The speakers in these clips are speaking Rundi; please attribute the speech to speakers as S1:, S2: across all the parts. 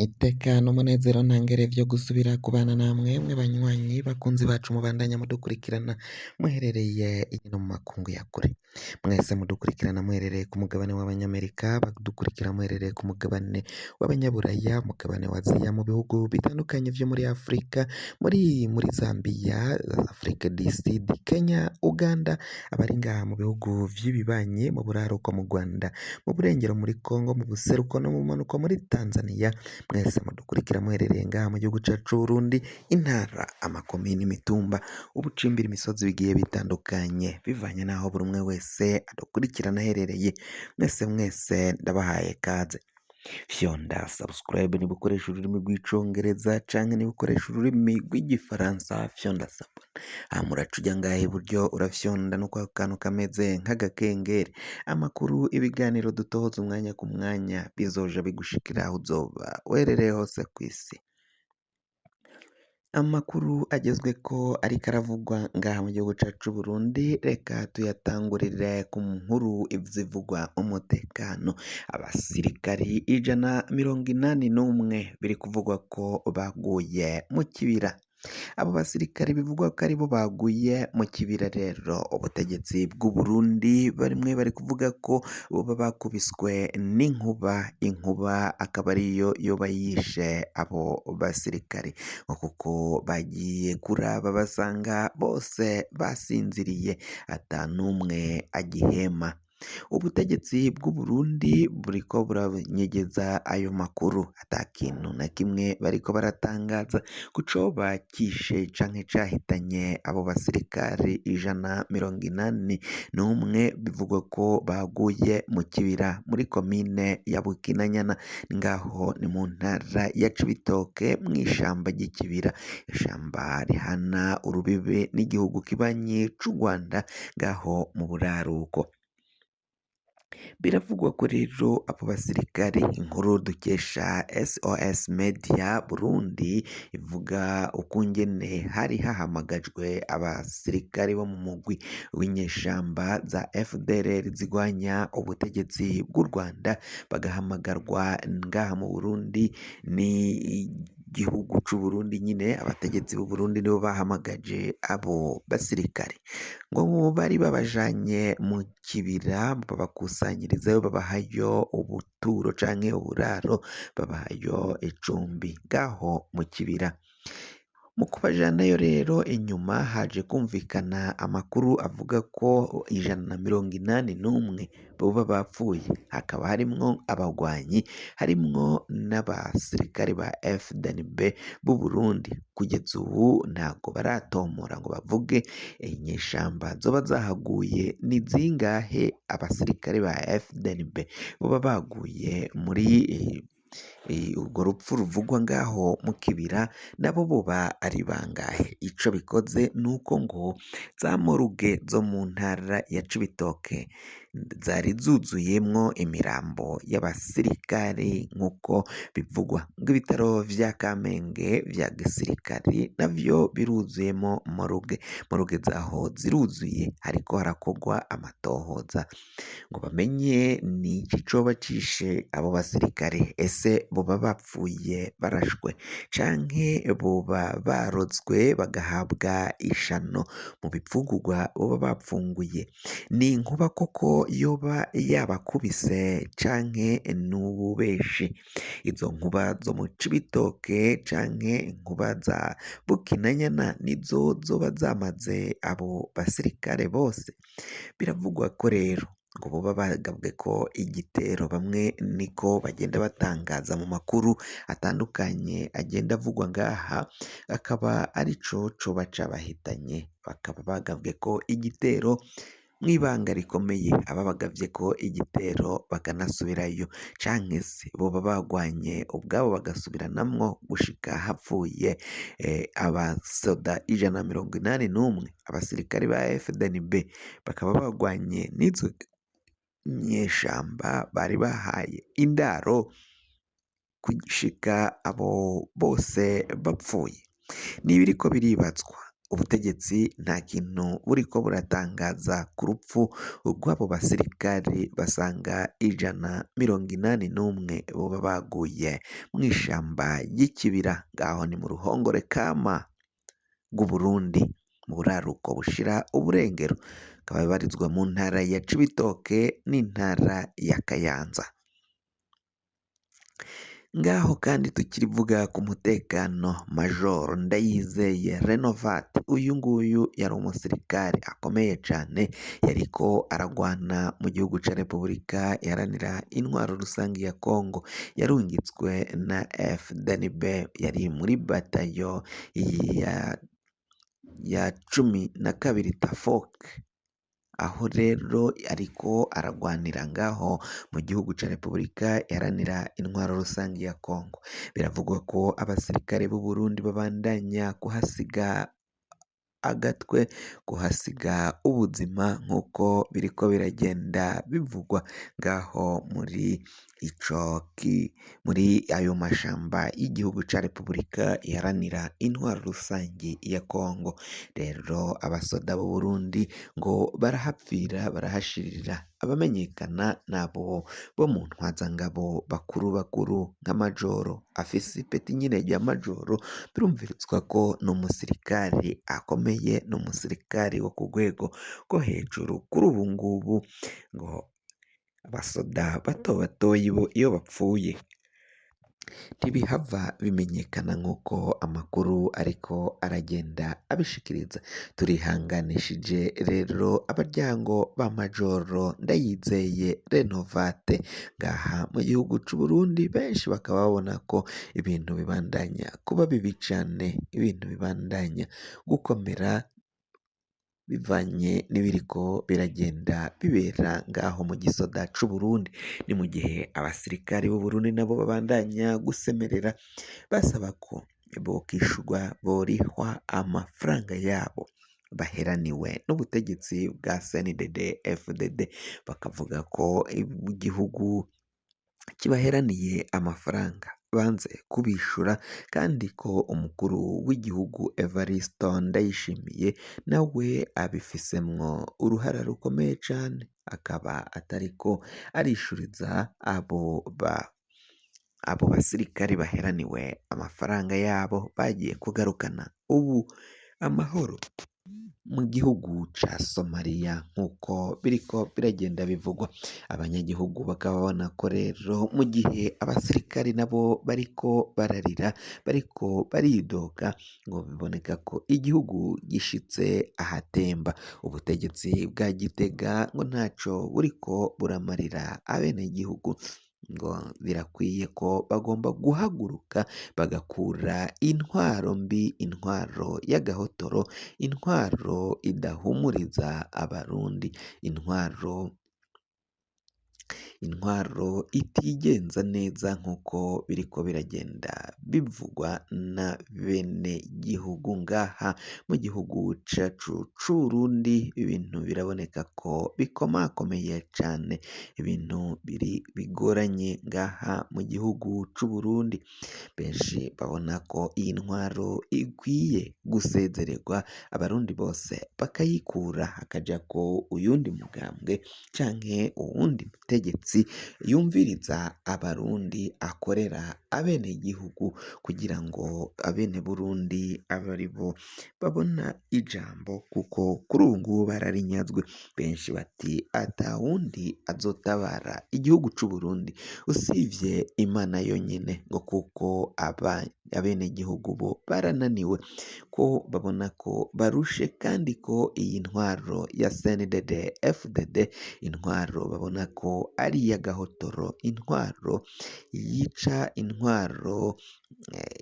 S1: Itekano umunezero ntangere vyo gusubira kubana namwe mwe banywanyi bakunzi bacu mubandanya mudukurikirana muherereye ino mu makungu ya kure, mwese mudukurikirana muherereye ku mugabane w'abanyamerika, badukurikira muherereye ku mugabane w'abanyaburaya, mugabane wa Aziya, mu bihugu bitandukanye vyo muri Afrika, muri Zambia, Afrique du Sud, Kenya, Uganda, abari ngaha mu bihugu vy'ibibanyi, mu buraruko mu Rwanda, mu burengero muri Congo, mu buseruko no mu manuko muri Tanzania, mwese mudukurikira muherereye ngaha mu gihugu cacu Burundi, intara, amakomini, imitumba, ubucimbira, imisozi bigiye bitandukanye bivanye naho buri umwe wese adukurikirana aherereye. Mwese ndabahaye kaze. Fyonda subscribe niba ukoresha ururimi rw'icongereza canke niba ukoresha ururimi rw'igifaransa fyonda sabone. Muraca uja ngaha iburyo urafyonda no kwa kantu kameze nk'agakengeri. Amakuru, ibiganiro dutohoza umwanya ku mwanya bizoja bigushikira aho uzoba uherereye hose kw'isi. Amakuru agezweko ariko aravugwa ngaha mu gihugu cacu Burundi, reka tuyatangurire ku nkuru zivugwa umutekano. Abasirikari 181 biri kuvugwa ko baguye mu kibira. Abo basirikare bivugwa ko aribo baguye mu kibira rero, ubutegetsi bw'u Burundi barimwe bari kuvuga ko boba bakubiswe n'inkuba, inkuba akaba ariyo yoba yishe abo basirikare, kuko bagiye kuraba basanga bose basinziriye ata n'umwe agihema. Ubutegetsi bw'u Burundi buriko buranyegeza ayo makuru, ata kintu na kimwe bariko baratangaza ku coba kishe canke cahitanye abo basirikari 181 bivugwa ko baguye mu kibira muri komine ya Bukinanyana, ngaho ni mu ntara ya Cibitoke mw'ishamba ry'ikibira, ishamba rihana urubibe n'igihugu kibanyi c'u Rwanda ngaho mu buraruko. Biravugwa ko rero abo basirikare, inkuru dukesha SOS Media Burundi ivuga ukungene hari hahamagajwe abasirikare bo mu mugwi w'inyeshamba za FDLR zigwanya ubutegetsi bw'u Rwanda, bagahamagarwa ngaha mu Burundi. Ni igihugu c'u Burundi nyine, abategetsi b'u Burundi nibo bahamagaje abo basirikare ngo bari babajanye mu kibira, babakusanyirizayo, babahayo ubuturo canke uburaro, babahayo icumbi ngaho mu kibira. Mu kubajanayo rero, inyuma haje kumvikana amakuru avuga ko 181 boba bapfuye, hakaba harimwo abagwanyi, harimwo n'abasirikare ba FDNB b'u Burundi. Kugeza ubu ntabwo baratomora ngo bavuge inyeshamba zoba zahaguye ni zingahe, abasirikare ba FDNB boba baguye muri urwo rupfu ruvugwa ngaho mu kibira nabo boba ari bangahe. Ico bikoze nuko ngo za moruge zo mu ntara ya Cibitoke zari zuzuyemwo imirambo y'abasirikari nk'uko bivugwa, ngo ibitaro vya Kamenge vya gisirikari navyo biruzuyemo moruge zaho ziruzuye, hariko harakogwa amatohoza ngo bamenye ni iki coba cishe abo basirikare. Ese boba bapfuye barashwe canke boba barozwe bagahabwa ishano mu bipfungurwa boba bapfunguye? Ni inkuba koko yoba yabakubise canke n'ububeshi? Izo nkuba zo mu Cibitoke canke inkuba za Bukinanyana nizo zoba zamaze abo basirikare bose? Biravugwa ko rero ngo boba bagabwe ko igitero, bamwe niko bagenda batangaza mu makuru atandukanye agenda avugwa ngaha, akaba arico coba cabahitanye, bakaba bagabwe ko igitero mw'ibanga rikomeye, ababagavye ko igitero bakanasubirayo, canke se boba bagwanye ubwabo bagasubiranamwo gushika hapfuye abasoda 181, abasirikare ba FDNB bakaba bagwanye n'izo nyeshamba bari bahaye indaro gushika abo bose bapfuye. N'ibiriko biribazwa ubutegetsi nta kintu buriko buratangaza ku rupfu rw'abo basirikari basaga 181 boba baguye mw'ishamba ry'ikibira ngaho ni mu ruhongore kama rw'Uburundi mu buraruko bushira uburengero, bakaba babarizwa mu ntara ya Cibitoke n'intara ya Kayanza. Ngaho kandi tukirivuga ku mutekano, Major Ndayizeye Renovate uyu nguyu yari umusirikare akomeye cane yariko aragwana mu gihugu ca Repubulika iharanira intwaro rusangi ya Kongo, yarungitswe na FDNB, yari muri batayo ya 12 Tafoke, aho rero ariko aragwanira ngaho mu gihugu ca Repubulika iharanira intwaro rusangi ya Kongo. Biravugwa ko abasirikare b'u Burundi babandanya kuhasiga agatwe, kuhasiga ubuzima nk'uko biriko biragenda bivugwa ngaho muri ayo mashamba y'igihugu ca Repubulika iharanira intwaro rusangi ya Kongo. Rero abasoda b'u Burundi ngo barahapfira barahashirira, abamenyekana nabo bo mu ntwazangabo bakuru nka Majoro afise ipeti nyene rya Majoro, birumvirizwa ko n'umusirikari akomeye, n'umusirikari wo ku rwego rwo hejuru. Kuri ubu ngubu ngo abasoda bato batoyi bo iyo bapfuye ntibihava bimenyekana nk'uko amakuru ariko aragenda abishikiriza. Turihanganishije rero abaryango ba Majoro Ndayizeye Renovate ngaha mu gihugu c'u Burundi, benshi bakaba babona ko ibintu bibandanya kuba bibi cane, ibintu bibandanya gukomera bivanye n'ibiriko biragenda bibera ngaho mu gisoda c'u Burundi. Ni mu gihe abasirikare b'u Burundi nabo babandanya gusemerera basaba ko bokishurwa, borihwa amafaranga yabo baheraniwe n'ubutegetsi bwa CNDD FDD, bakavuga ko igihugu kibaheraniye amafaranga banze kubishura, kandi ko umukuru w'igihugu Evariste Ndayishimiye nawe abifisemwo uruhara rukomeye cane, akaba atariko arishuriza abo basirikari baheraniwe amafaranga yabo bagiye kugarukana ubu amahoro mu gihugu ca Somalia nk'uko biriko biragenda bivugwa. Abanyagihugu bakaba babona ko rero mu gihe abasirikari nabo bariko bararira, bariko baridoga, ngo biboneka ko igihugu gishitse ahatemba. Ubutegetsi bwa Gitega ngo ntaco buriko buramarira abenegihugu, ngo birakwiye ko bagomba guhaguruka bagakura intwaro mbi, intwaro y'agahotoro, intwaro idahumuriza abarundi, intwaro itigenza neza nk'uko biriko biragenda bivugwa na bene gihugu ngaha mu gihugu cacu c'Uburundi. Ibintu biraboneka ko bikomakomeye cane, ibintu bigoranye ngaha mu gihugu c'Uburundi. Benshi babona ko iyi ntwaro ikwiye gusezererwa, abarundi bose bakayikura, hakajako uyundi mugambwe canke uwundi mutegetsi yumviriza abarundi, akorera abenegihugu, kugira ngo abene Burundi abe aribo babona ijambo, kuko kuri ubu ngubu bararinyazwe. Benshi bati ata wundi azotabara igihugu c'u Burundi usivye Imana yonyene, ngo kuko abenegihugu bo barananiwe, ko babona ko barushe, kandi ko iyi ntwaro ya CNDD FDD, intwaro babona ko ari iy'agahotoro, intwaro yica, intwaro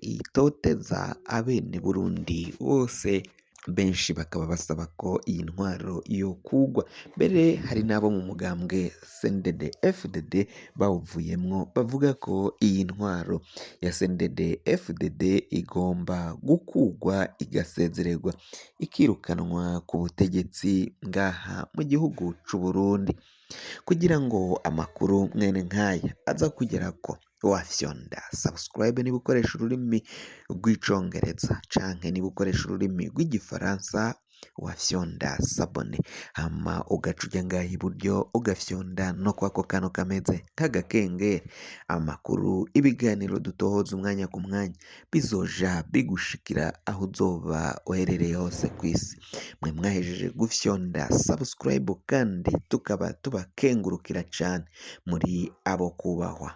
S1: itoteza abene Burundi bose. Benshi bakaba basaba ko iyi ntwaro yokugwa, mbere hari n'abo mu mugambwe CNDD FDD bawuvuyemwo bavuga ko iyi ntwaro ya CNDD FDD igomba gukugwa, igasezererwa, ikirukanwa ku butegetsi ngaha mu gihugu c'u Burundi. Kugira ngo amakuru mwene nk'aya aza kugerako, wafyonda subscribe niba ukoresha ururimi rw'icongereza canke niba ukoresha ururimi rw'igifaransa wafyonda sabone, hama ugaca uja ngaha iburyo ugafyonda no kwako kantu kameze nk'agakengeri, amakuru ibiganiro dutohoza umwanya ku mwanya bizoja bigushikira aho uzoba uherereye hose ku isi. Mwe mwahejeje gufyonda subscribe kandi tukaba tubakengurukira cane muri abo kubahwa.